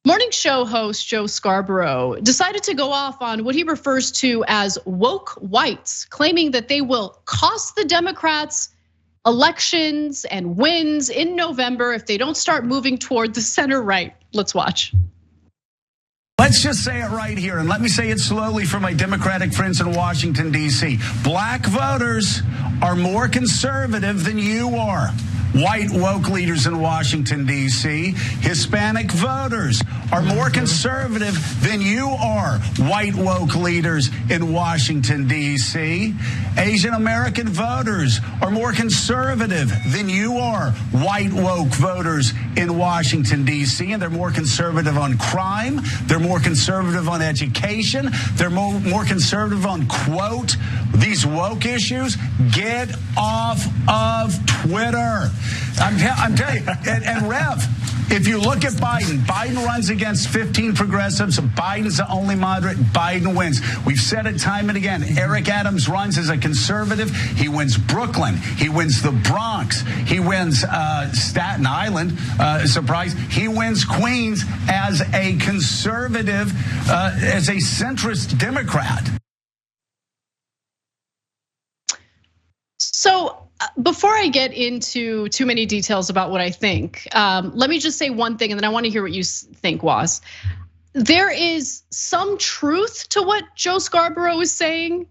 Morning show host Joe Scarborough decided to go off on what he refers to as woke whites, claiming that they will cost the Democrats elections and wins in November if they don't start moving toward the center right. Let's watch. Let's just say it right here, and let me say it slowly for my Democratic friends in Washington, D.C. Black voters are more conservative than you are. White woke leaders in Washington, D.C. Hispanic voters are more conservative than you are. White woke leaders in Washington, D.C. Asian American voters are more conservative than you are. White woke voters in Washington, D.C. And they're more conservative on crime. They're more conservative on education. They're more conservative on, quote, these woke issues. Get off of Twitter. I'm telling you, and Rev, if you look at Biden runs against 15 progressives. Biden's the only moderate. Biden wins. We've said it time and again. Eric Adams runs as a conservative. He wins Brooklyn. He wins the Bronx. He wins Staten Island. Surprise. He wins Queens as a conservative, as a centrist Democrat. So before I get into too many details about what I think, let me just say one thing, and then I want to hear what you think, Waz. There is some truth to what Joe Scarborough is saying.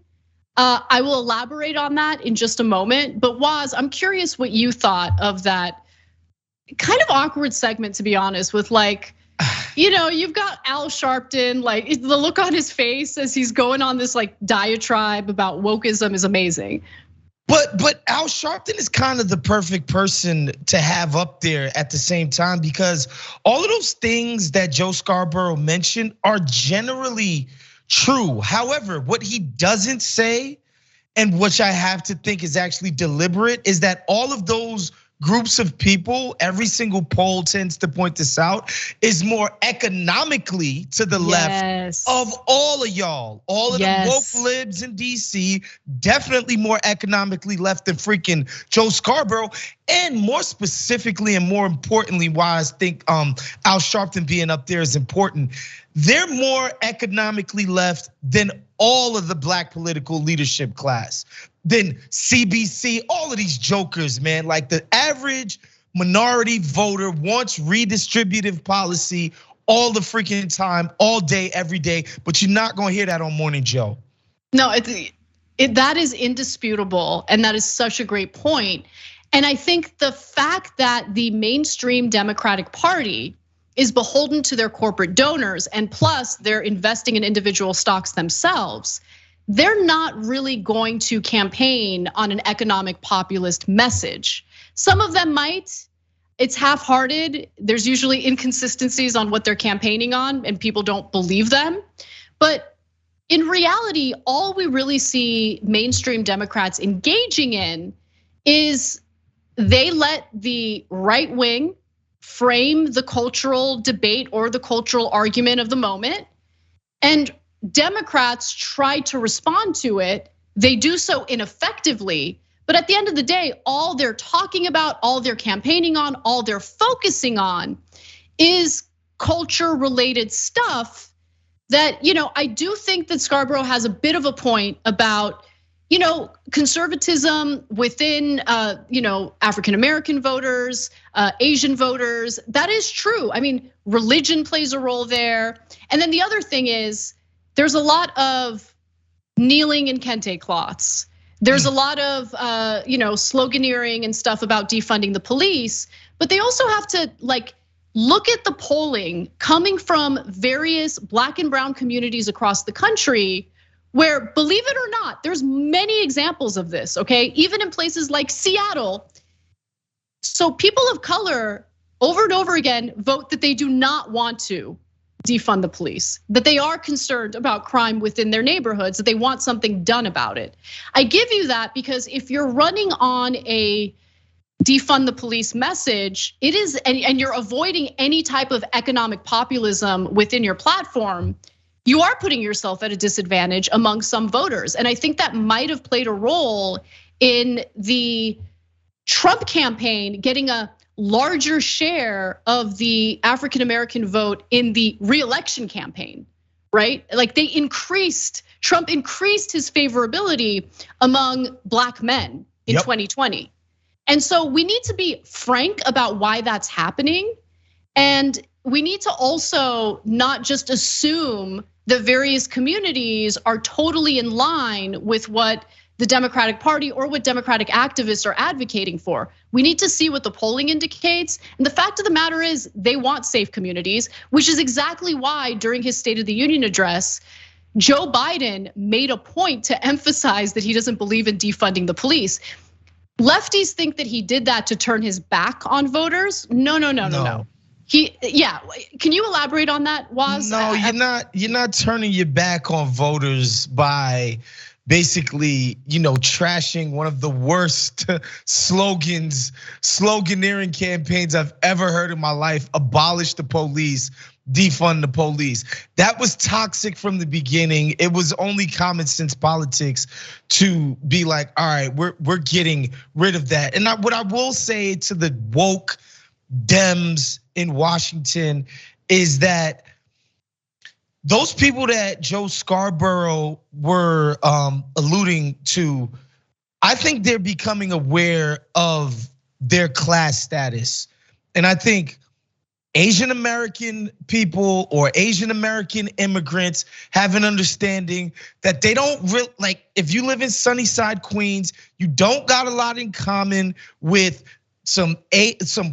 I will elaborate on that in just a moment. But Waz, I'm curious what you thought of that kind of awkward segment, to be honest, with like, you've got Al Sharpton, like the look on his face as he's going on this like diatribe about wokeism is amazing. But Al Sharpton is kind of the perfect person to have up there at the same time, because all of those things that Joe Scarborough mentioned are generally true. However, what he doesn't say, and which I have to think is actually deliberate, is that all of those groups of people, every single poll tends to point this out, is more economically to the left of all of y'all. All of the woke libs in DC, definitely more economically left than freaking Joe Scarborough. And more specifically and more importantly, why I think Al Sharpton being up there is important. They're more economically left than all of the black political leadership class. Then CBC, all of these jokers, man. Like the average minority voter wants redistributive policy all the freaking time, all day, every day. But you're not gonna hear that on Morning Joe. No, that is indisputable, and that is such a great point. And I think the fact that the mainstream Democratic Party is beholden to their corporate donors, and plus they're investing in individual stocks themselves, they're not really going to campaign on an economic populist message. Some of them might. It's half-hearted. There's usually inconsistencies on what they're campaigning on, and people don't believe them. But in reality, all we really see mainstream Democrats engaging in is they let the right wing frame the cultural debate or the cultural argument of the moment, and Democrats try to respond to it. They do so ineffectively, but at the end of the day, all they're talking about, all they're campaigning on, all they're focusing on is culture-related stuff that, I do think that Scarborough has a bit of a point about, conservatism within, African-American voters, Asian voters. That is true. I mean, religion plays a role there. And then the other thing is, there's a lot of kneeling in kente cloths. There's a lot of sloganeering and stuff about defunding the police, but they also have to look at the polling coming from various black and brown communities across the country, where, believe it or not, there's many examples of this, okay? Even in places like Seattle. So people of color over and over again vote that they do not want to defund the police, that they are concerned about crime within their neighborhoods, that they want something done about it. I give you that because if you're running on a defund the police message, it is, and you're avoiding any type of economic populism within your platform, you are putting yourself at a disadvantage among some voters. And I think that might have played a role in the Trump campaign getting a larger share of the African American vote in the re-election campaign, right? Like Trump increased his favorability among Black men in 2020. And so we need to be frank about why that's happening. And we need to also not just assume that various communities are totally in line with what the Democratic Party or what Democratic activists are advocating for. We need to see what the polling indicates. And the fact of the matter is they want safe communities, which is exactly why during his State of the Union address, Joe Biden made a point to emphasize that he doesn't believe in defunding the police. Lefties think that he did that to turn his back on voters. No. Can you elaborate on that, Waz? No, you're not turning your back on voters by basically, trashing one of the worst sloganeering campaigns I've ever heard in my life. Abolish the police, defund the police. That was toxic from the beginning. It was only common sense politics to be like, all right, we're getting rid of that. And what I will say to the woke Dems in Washington is that those people that Joe Scarborough were alluding to, I think they're becoming aware of their class status. And I think Asian American people or Asian American immigrants have an understanding that they don't really, like, if you live in Sunnyside, Queens, you don't got a lot in common with some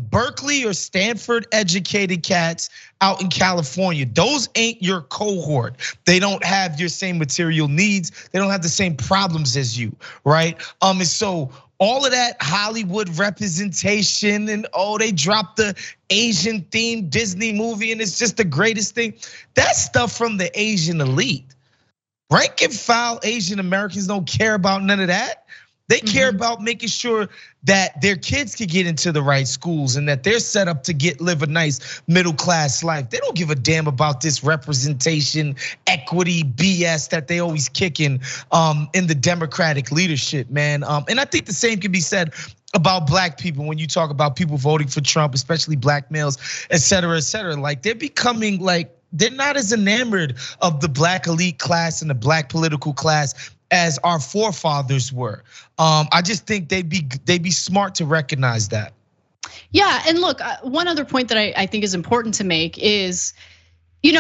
Berkeley or Stanford educated cats out in California. Those ain't your cohort. They don't have your same material needs. They don't have the same problems as you, right? And so all of that Hollywood representation and they dropped the Asian themed Disney movie and it's just the greatest thing. That's stuff from the Asian elite. Rank and file Asian Americans don't care about none of that. They care about making sure that their kids can get into the right schools and that they're set up to live a nice middle class life. They don't give a damn about this representation, equity BS that they always kicking in the Democratic leadership, man. And I think the same can be said about Black people when you talk about people voting for Trump, especially Black males, et cetera, et cetera. Like they're becoming like, they're not as enamored of the Black elite class and the Black political class as our forefathers were. I just think they'd be smart to recognize that. Yeah, and look, one other point that I think is important to make is, you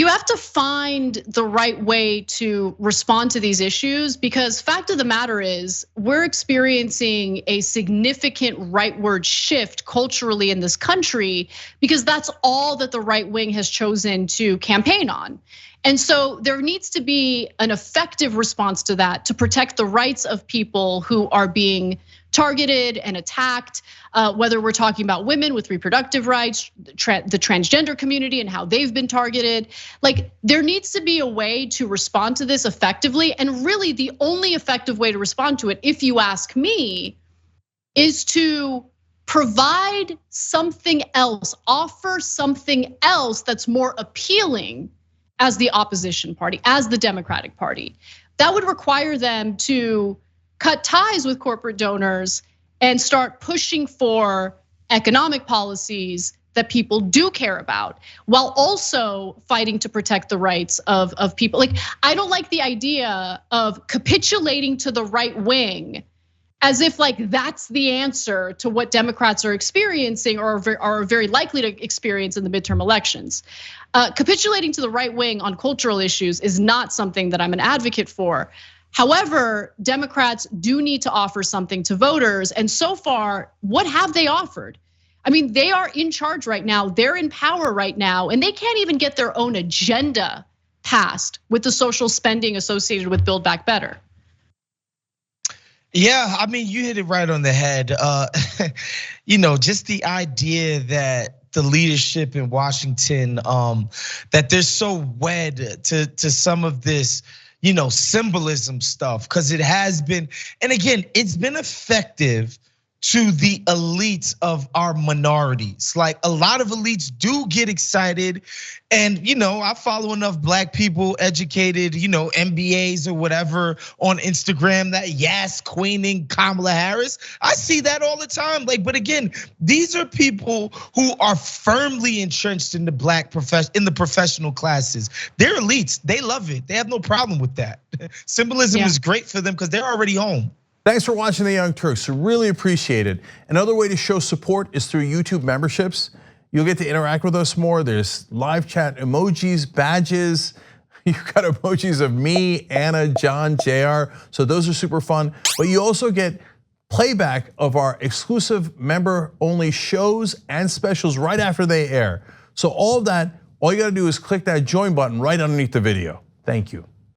have to find the right way to respond to these issues because fact of the matter is we're experiencing a significant rightward shift culturally in this country because that's all that the right wing has chosen to campaign on. And so there needs to be an effective response to that to protect the rights of people who are being targeted and attacked, whether we're talking about women with reproductive rights, the transgender community and how they've been targeted. Like there needs to be a way to respond to this effectively. And really the only effective way to respond to it, if you ask me, is to provide something else, offer something else that's more appealing as the opposition party, as the Democratic Party. That would require them to cut ties with corporate donors and start pushing for economic policies that people do care about, while also fighting to protect the rights of people. Like, I don't like the idea of capitulating to the right wing as if like that's the answer to what Democrats are experiencing or are very likely to experience in the midterm elections. Capitulating to the right wing on cultural issues is not something that I'm an advocate for. However, Democrats do need to offer something to voters. And so far, what have they offered? I mean, they are in charge right now. They're in power right now, and they can't even get their own agenda passed with the social spending associated with Build Back Better. Yeah, I mean, you hit it right on the head. Just the idea that the leadership in Washington, that they're so wed to some of this, symbolism stuff, because it has been, and again, it's been effective to the elites of our minorities. Like a lot of elites do get excited, and I follow enough black people, educated, MBAs or whatever on Instagram that queening Kamala Harris. I see that all the time. Like, but again, these are people who are firmly entrenched in the professional classes. They're elites. They love it. They have no problem with that. Symbolism is great for them because they're already home. Thanks for watching The Young Turks. Really appreciate it. Another way to show support is through YouTube memberships. You'll get to interact with us more. There's live chat emojis, badges. You've got emojis of me, Anna, John, JR. So those are super fun. But you also get playback of our exclusive member-only shows and specials right after they air. So all of that, all you gotta do is click that join button right underneath the video. Thank you.